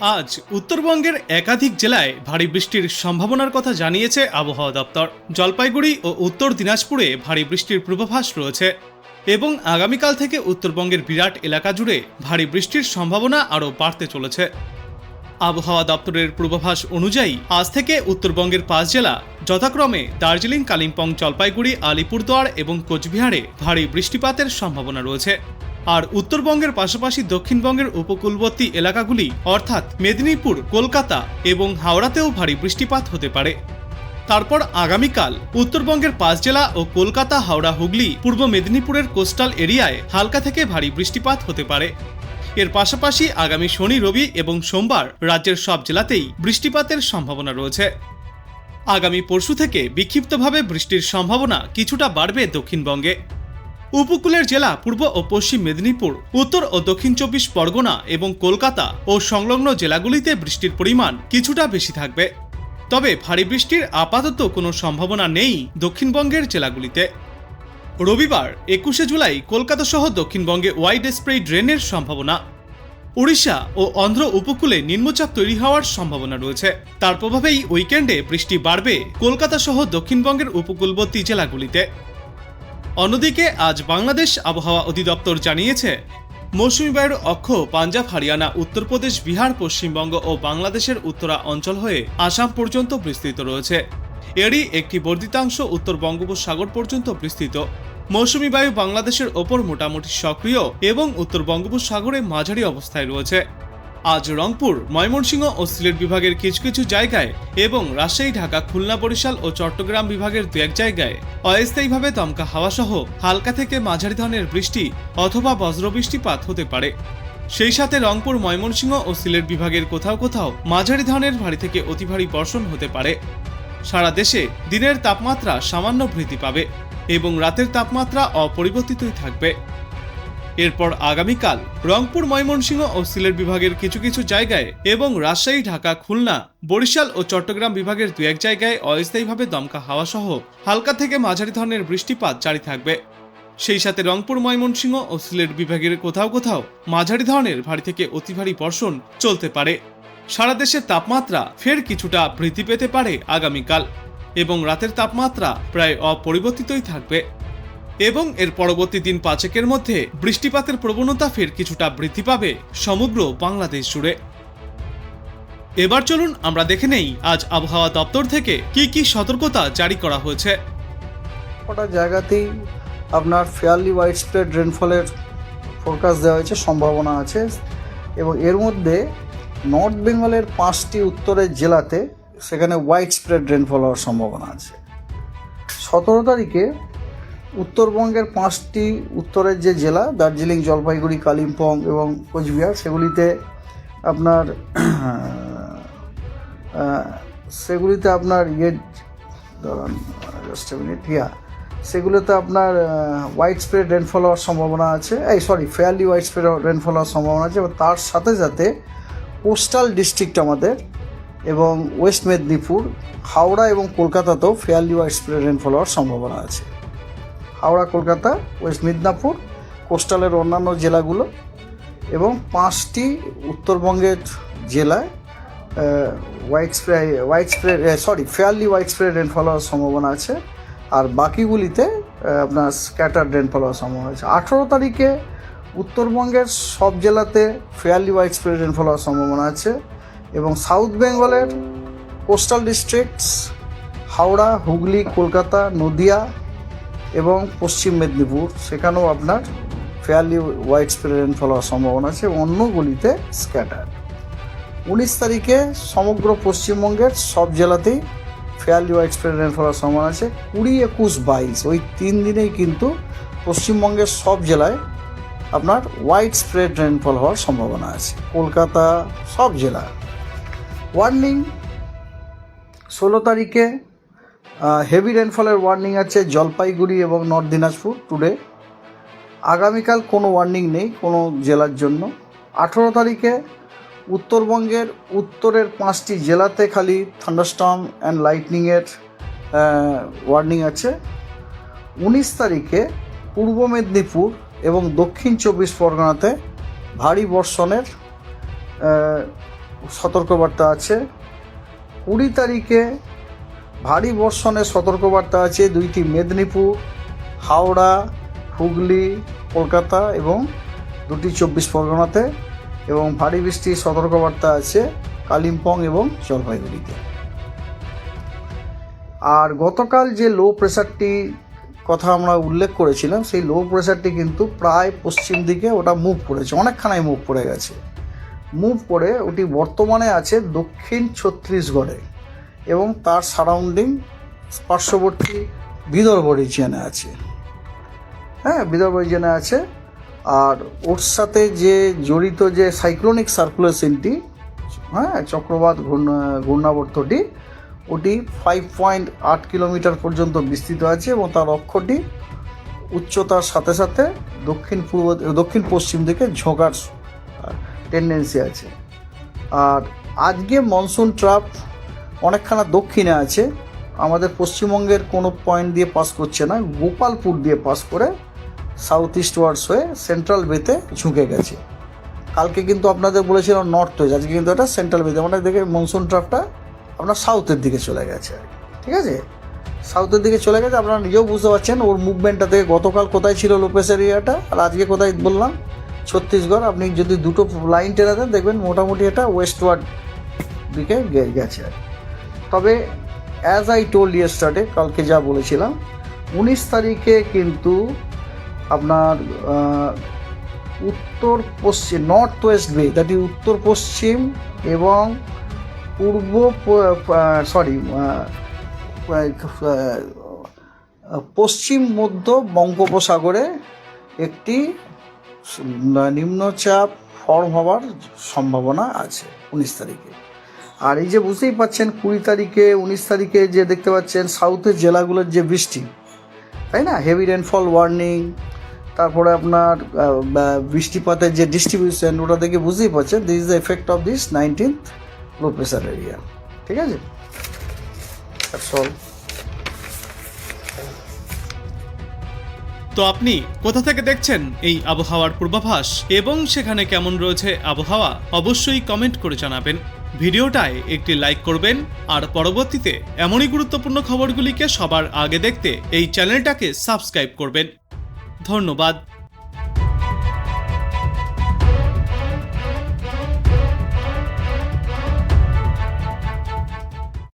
আজ উত্তরবঙ্গের একাধিক জেলায় ভারী বৃষ্টির সম্ভাবনার কথা জানিয়েছে আবহাওয়া দপ্তর। জলপাইগুড়ি ও উত্তর দিনাজপুরে ভারী বৃষ্টির পূর্বাভাস রয়েছে এবং আগামীকাল থেকে উত্তরবঙ্গের বিরাট এলাকা জুড়ে ভারী বৃষ্টির সম্ভাবনা আরও বাড়তে চলেছে। আবহাওয়া দপ্তরের পূর্বাভাস অনুযায়ী আজ থেকে উত্তরবঙ্গের 5 জেলা যথাক্রমে দার্জিলিং, কালিম্পং, জলপাইগুড়ি, আলিপুরদুয়ার এবং কোচবিহারে ভারী বৃষ্টিপাতের সম্ভাবনা রয়েছে। আর উত্তরবঙ্গের পাশাপাশি দক্ষিণবঙ্গের উপকূলবর্তী এলাকাগুলি অর্থাৎ মেদিনীপুর, কলকাতা এবং হাওড়াতেও ভারী বৃষ্টিপাত হতে পারে। তারপর আগামীকাল উত্তরবঙ্গের 5 জেলা ও কলকাতা, হাওড়া, হুগলি, পূর্ব মেদিনীপুরের কোস্টাল এরিয়ায় হালকা থেকে ভারী বৃষ্টিপাত হতে পারে। এর পাশাপাশি আগামী শনি, রবি এবং সোমবার রাজ্যের সব জেলাতেই বৃষ্টিপাতের সম্ভাবনা রয়েছে। আগামী পরশু থেকে বিক্ষিপ্তভাবে বৃষ্টির সম্ভাবনা কিছুটা বাড়বে দক্ষিণবঙ্গে। উপকূলের জেলা পূর্ব ও পশ্চিম মেদিনীপুর, উত্তর ও দক্ষিণ 24 পরগনা এবং কলকাতা ও সংলগ্ন জেলাগুলিতে বৃষ্টির পরিমাণ কিছুটা বেশি থাকবে। তবে ভারী বৃষ্টির আপাতত কোনো সম্ভাবনা নেই দক্ষিণবঙ্গের জেলাগুলিতে। রবিবার 21শে জুলাই কলকাতা সহ দক্ষিণবঙ্গে ওয়াইড স্প্রেড রেনের সম্ভাবনা। উড়িষ্যা ও অন্ধ্র উপকূলে নিম্নচাপ তৈরি হওয়ার সম্ভাবনা রয়েছে। তার প্রভাবেই উইকেন্ডে বৃষ্টি বাড়বে কলকাতা সহ দক্ষিণবঙ্গের উপকূলবর্তী জেলাগুলিতে। অন্যদিকে আজ বাংলাদেশ আবহাওয়া অধিদপ্তর জানিয়েছে, মৌসুমী বায়ুর অক্ষ পাঞ্জাব, হরিয়ানা, উত্তরপ্রদেশ, বিহার, পশ্চিমবঙ্গ ও বাংলাদেশের উত্তরা অঞ্চল হয়ে আসাম পর্যন্ত বিস্তৃত রয়েছে। এরই একটি বর্ধিতাংশ উত্তর বঙ্গোপসাগর পর্যন্ত বিস্তৃত। মৌসুমী বায়ু বাংলাদেশের ওপর মোটামুটি সক্রিয় এবং উত্তর বঙ্গোপসাগরে মাঝারি অবস্থায় রয়েছে। আজ রংপুর, ময়মনসিংহ ও সিলেট বিভাগের কিছু কিছু জায়গায় এবং রাজশাহী, ঢাকা, খুলনা, বরিশাল ও চট্টগ্রাম বিভাগের 2-1 জায়গায় অস্থায়ীভাবে দমকা হাওয়া সহ হালকা থেকে মাঝারি ধরনের বৃষ্টি অথবা বজ্রবৃষ্টিপাত হতে পারে। সেই সাথে রংপুর, ময়মনসিংহ ও সিলেট বিভাগের কোথাও কোথাও মাঝারি ধরনের ভারী থেকে অতি ভারী বর্ষণ হতে পারে। সারা দেশে দিনের তাপমাত্রা সামান্য বৃদ্ধি পাবে এবং রাতের তাপমাত্রা অপরিবর্তিতই থাকবে। এরপর আগামীকাল রংপুর, ময়মনসিংহ ও সিলেট বিভাগের কিছু কিছু জায়গায় এবং রাজশাহী, ঢাকা, খুলনা, বরিশাল ও চট্টগ্রাম বিভাগের 2-1 জায়গায় অস্থায়ীভাবে দমকা হাওয়া সহ হালকা থেকে মাঝারি ধরনের বৃষ্টিপাত জারি থাকবে। সেই সাথে রংপুর, ময়মনসিংহ ও সিলেট বিভাগের কোথাও কোথাও মাঝারি ধরনের ভারী থেকে অতি ভারী বর্ষণ চলতে পারে। সারা দেশের তাপমাত্রা ফের কিছুটা বৃদ্ধি পেতে পারে আগামীকাল এবং রাতের তাপমাত্রা প্রায় অপরিবর্তিতই থাকবে এবং এর পরবর্তী দিন 5-এর মধ্যে বৃষ্টিপাতের প্রবণতা ফের কিছুটা বৃদ্ধি পাবে সমগ্র বাংলাদেশ জুড়ে। এবার চলুন আমরা দেখে নেই আজ আবহাওয়া দপ্তর থেকে কি কি সতর্কতা জারি করা হয়েছে। কটা জায়গাতেই আপনার ফেয়ারলি ওয়াইড স্প্রেড রেনফলের ফোরকাস্ট দেওয়া হয়েছে, সম্ভাবনা আছে এবং এর মধ্যে নর্থ বেঙ্গলের 5টি উত্তরের জেলাতে সেখানে ওয়াইড স্প্রেড রেনফল হওয়ার সম্ভাবনা আছে। 17 তারিখে উত্তরবঙ্গের 5টি উত্তরের যে জেলা দার্জিলিং, জলপাইগুড়ি, কালিম্পং এবং কোচবিহার সেগুলিতে আপনার সেগুলোতে আপনার ওয়াইড স্প্রেড রেনফল হওয়ার সম্ভাবনা আছে। ফেয়ারলি ওয়াইড স্প্রেড রেনফল হওয়ার সম্ভাবনা আছে এবং তার সাথে সাথে কোস্টাল ডিস্ট্রিক্ট আমাদের এবং ওয়েস্ট মেদিনীপুর, হাওড়া এবং কলকাতাতেও ফেয়ারলি ওয়াইড স্প্রেড রেনফল হওয়ার সম্ভাবনা আছে। হাওড়া, কলকাতা, ওয়েস্ট মেদিনীপুর, কোস্টালের অন্যান্য জেলাগুলো এবং 5টি উত্তরবঙ্গের জেলায় ফেয়ারলি ওয়াইড স্প্রেড রেনফল হওয়ার সম্ভাবনা আছে আর বাকিগুলিতে আপনার স্ক্যাটার্ড রেনফল হওয়ার সম্ভাবনা আছে। 18 তারিখে উত্তরবঙ্গের সব জেলাতে ফেয়ারলি ওয়াইড স্প্রেড রেনফল হওয়ার সম্ভাবনা আছে এবং সাউথ বেঙ্গলের কোস্টাল ডিস্ট্রিক্টস হাওড়া, হুগলি, কলকাতা, নদিয়া এবং পশ্চিম মেদিনীপুর সেখানেও আপনার ফেয়ারলি ওয়াইড স্প্রেড রেনফল হওয়ার সম্ভাবনা আছে, অন্যগুলিতে স্ক্যাটার। 19 তারিখে সমগ্র পশ্চিমবঙ্গের সব জেলাতেই ফেয়ারলি ওয়াইড স্প্রেড রেনফল হওয়ার সম্ভাবনা আছে। 20, 21, 22 ওই 3 দিনেই কিন্তু পশ্চিমবঙ্গের সব জেলায় আপনার ওয়াইড স্প্রেড রেনফল হওয়ার সম্ভাবনা আছে। কলকাতা, সব জেলা। ওয়ার্নিং 16 তারিখে হেভি রেনফলের ওয়ার্নিং আছে জলপাইগুড়ি এবং নর্থ দিনাজপুর টুডে। আগামীকাল কোনো ওয়ার্নিং নেই কোনো জেলার জন্য। 18 তারিখে উত্তরবঙ্গের উত্তরের 5টি জেলাতে খালি থান্ডারস্টর্ম অ্যান্ড লাইটনিংয়ের ওয়ার্নিং আছে। 19 তারিখে পূর্ব মেদিনীপুর এবং দক্ষিণ 24 পরগনাতে ভারী বর্ষণের সতর্কবার্তা আছে। 20 তারিখে ভারী বর্ষণের সতর্কবার্তা আছে 2টি মেদিনীপুর, হাওড়া, হুগলি, কলকাতা এবং 2টি 24 পরগনাতে, এবং ভারী বৃষ্টির সতর্কবার্তা আছে কালিম্পং এবং জলপাইগুড়িতে। আর গতকাল যে লো প্রেশারটি কথা আমরা উল্লেখ করেছিলাম, সেই লো প্রেশারটি কিন্তু প্রায় পশ্চিম দিকে ওটা মুভ করেছে, অনেকখানাই মুভ করে গেছে। মুভ করে ওটি বর্তমানে আছে দক্ষিণ ছত্তিশগড়ে এবং তার সারাউন্ডিং পার্শ্ববর্তী বিদর্ভ রিজিয়নে আছে। হ্যাঁ, বিদর্ভ রিজিয়নে আছে। আর ওর সাথে যে জড়িত যে সাইক্লোনিক সার্কুলেশনটি, হ্যাঁ, চক্রবাত ঘূর্ণাবর্তটি, ওটি 5.8 কিলোমিটার পর্যন্ত বিস্তৃত আছে এবং তার অক্ষটি উচ্চতার সাথে সাথে দক্ষিণ পশ্চিম দিকে ঝোঁকার টেন্ডেন্সি আছে। আর আজকে মনসুন ট্রাপ অনেকখানা দক্ষিণে আছে, আমাদের পশ্চিমবঙ্গের কোনো পয়েন্ট দিয়ে পাস করছে না, গোপালপুর দিয়ে পাস করে সাউথ ইস্ট ওয়ার্ডস হয়ে সেন্ট্রাল বেতে ঝুঁকে গেছে। কালকে কিন্তু আপনাদের বলেছিলাম নর্থ ওয়েস্ট, আজকে কিন্তু এটা সেন্ট্রাল বেতে, মানে দেখে মনসুন ট্রাপটা আপনার সাউথের দিকে চলে গেছে, ঠিক আছে, সাউথের দিকে চলে গেছে। আপনারা নিজেও বুঝতে পারছেন ওর মুভমেন্টটা থেকে গতকাল কোথায় ছিল লো প্রেশার এরিয়াটা আর আজকে কোথায় বললাম ছত্তিশগড়। আপনি যদি দুটো লাইন টেনে দেন দেখবেন মোটামুটি এটা ওয়েস্টওয়ার্ড দিকে গেছে। তবে অ্যাজ আই টোল্ড ইয়েস্টারডে, কালকে যা বলেছিলাম, 19 তারিখে কিন্তু আপনার উত্তর পশ্চিম নর্থ ওয়েস্ট বে, দ্যাট ইজ উত্তর পশ্চিম এবং পশ্চিম মধ্য বঙ্গোপসাগরে একটি নিম্নচাপ ফর্ম হওয়ার সম্ভাবনা আছে 19 তারিখে। আর এই যে বুঝতেই পাচ্ছেন 20 তারিখে 19 তারিখে যে দেখতে পাচ্ছেন সাউথের জেলাগুলোর যে বৃষ্টি, তাই না, হেভি রেনফল ওয়ার্নিং, তারপরে আপনার বৃষ্টিপাতের যে ডিস্ট্রিবিউশন, ওটা দেখে বুঝতেই পারছেন this is the effect of this 19th low pressure area. ঠিক আছে, দ্যাটস অল। তো আপনি কোথা থেকে দেখছেন এই আবহাওয়ার পূর্বাভাস এবং সেখানে কেমন রয়েছে আবহাওয়া, অবশ্যই কমেন্ট করে জানাবেন। ভিডিওটায় একটি লাইক করবেন আর পরবর্তীতে এমনই গুরুত্বপূর্ণ খবরগুলিকে সবার আগে দেখতে এই চ্যানেলটাকে সাবস্ক্রাইব করবেন। ধন্যবাদ।